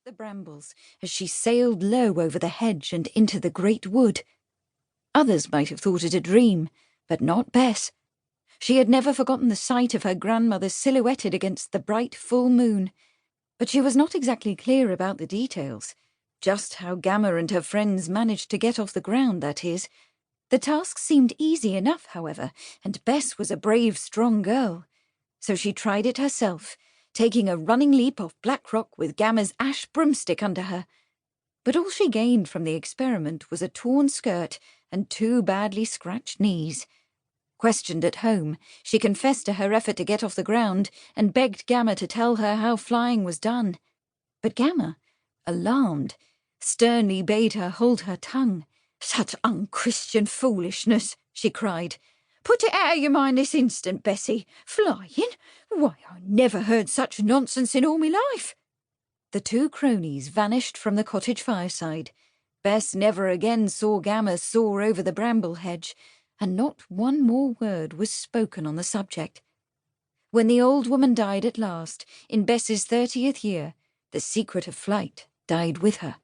the brambles as she sailed low over the hedge and into the great wood. Others might have thought it a dream, but not Bess. She had never forgotten the sight of her grandmother silhouetted against the bright full moon, but she was not exactly clear about the details. Just how Gamma and her friends managed to get off the ground, that is. The task seemed easy enough, however, and Bess was a brave, strong girl. So she tried it herself, taking a running leap off Black Rock with Gamma's ash broomstick under her. But all she gained from the experiment was a torn skirt and 2 badly scratched knees. Questioned at home, she confessed to her effort to get off the ground and begged Gamma to tell her how flying was done. But Gamma, alarmed, sternly bade her hold her tongue. "Such unchristian foolishness," she cried. "Put it out of your mind this instant, Bessie. Flying? Why, I never heard such nonsense in all my life." The 2 cronies vanished from the cottage fireside. Bess never again saw Gamma soar over the bramble hedge, and not one more word was spoken on the subject. When the old woman died at last, in Bess's 30th year, the secret of flight died with her.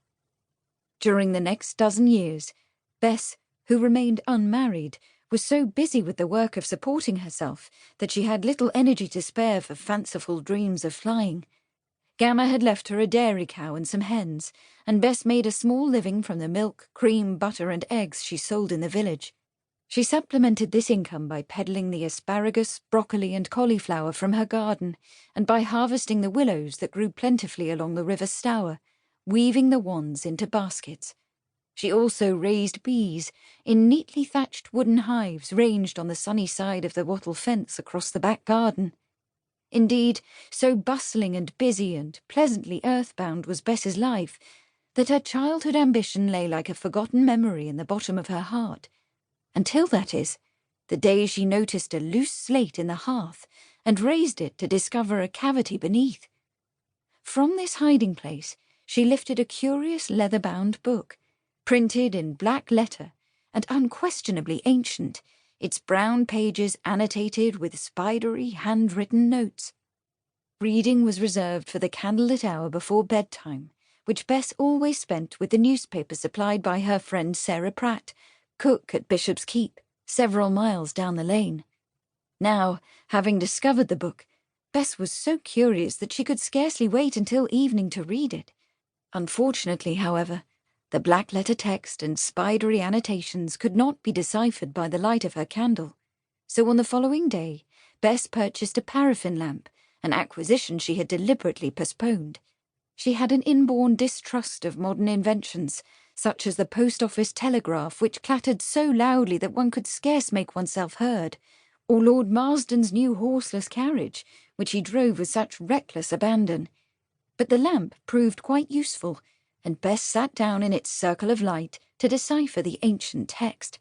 During the next dozen years, Bess, who remained unmarried, was so busy with the work of supporting herself that she had little energy to spare for fanciful dreams of flying. Gamma had left her a dairy cow and some hens, and Bess made a small living from the milk, cream, butter, and eggs she sold in the village. She supplemented this income by peddling the asparagus, broccoli, and cauliflower from her garden, and by harvesting the willows that grew plentifully along the river Stour, weaving the wands into baskets. She also raised bees in neatly thatched wooden hives ranged on the sunny side of the wattle fence across the back garden. Indeed, so bustling and busy and pleasantly earthbound was Bess's life that her childhood ambition lay like a forgotten memory in the bottom of her heart. Until, that is, the day she noticed a loose slate in the hearth and raised it to discover a cavity beneath. From this hiding place she lifted a curious leather-bound book, printed in black letter and unquestionably ancient, its brown pages annotated with spidery handwritten notes. Reading was reserved for the candlelit hour before bedtime, which Bess always spent with the newspaper supplied by her friend Sarah Pratt, cook at Bishop's Keep, several miles down the lane. Now, having discovered the book, Bess was so curious that she could scarcely wait until evening to read it. Unfortunately, however, the black-letter text and spidery annotations could not be deciphered by the light of her candle, so on the following day Bess purchased a paraffin lamp, an acquisition she had deliberately postponed. She had an inborn distrust of modern inventions, such as the post office telegraph, which clattered so loudly that one could scarce make oneself heard, or Lord Marsden's new horseless carriage, which he drove with such reckless abandon. But the lamp proved quite useful, and Bess sat down in its circle of light to decipher the ancient text.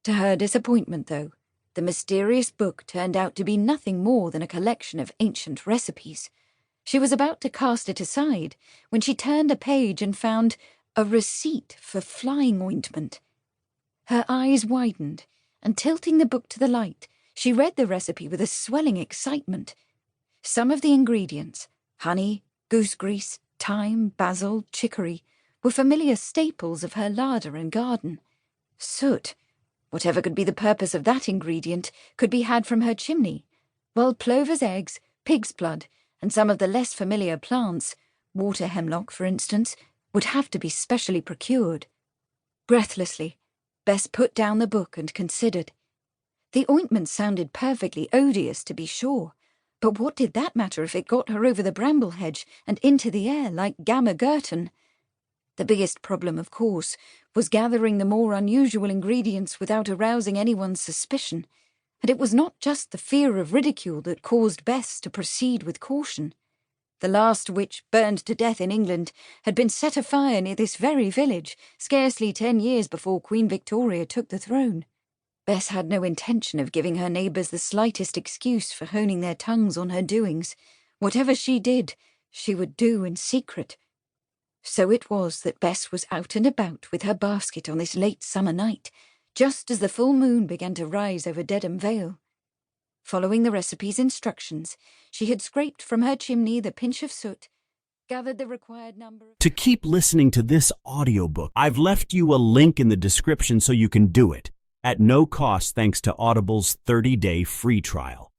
To her disappointment, though, the mysterious book turned out to be nothing more than a collection of ancient recipes. She was about to cast it aside when she turned a page and found a receipt for flying ointment. Her eyes widened, and tilting the book to the light, she read the recipe with a swelling excitement. Some of the ingredients, honey, goose grease, thyme, basil, chicory, were familiar staples of her larder and garden. Soot, whatever could be the purpose of that ingredient, could be had from her chimney, while plover's eggs, pig's blood, and some of the less familiar plants, water hemlock for instance, would have to be specially procured. Breathlessly, Bess put down the book and considered. The ointment sounded perfectly odious, to be sure, but what did that matter if it got her over the bramble hedge and into the air like Gamma Gurton? The biggest problem, of course, was gathering the more unusual ingredients without arousing anyone's suspicion, and it was not just the fear of ridicule that caused Bess to proceed with caution. The last witch burned to death in England had been set afire near this very village, scarcely 10 years before Queen Victoria took the throne. Bess had no intention of giving her neighbours the slightest excuse for honing their tongues on her doings. Whatever she did, she would do in secret. So it was that Bess was out and about with her basket on this late summer night, just as the full moon began to rise over Dedham Vale. Following the recipe's instructions, she had scraped from her chimney the pinch of soot, gathered the required number of... To keep listening to this audiobook, I've left you a link in the description so you can do it, at no cost thanks to Audible's 30-day free trial.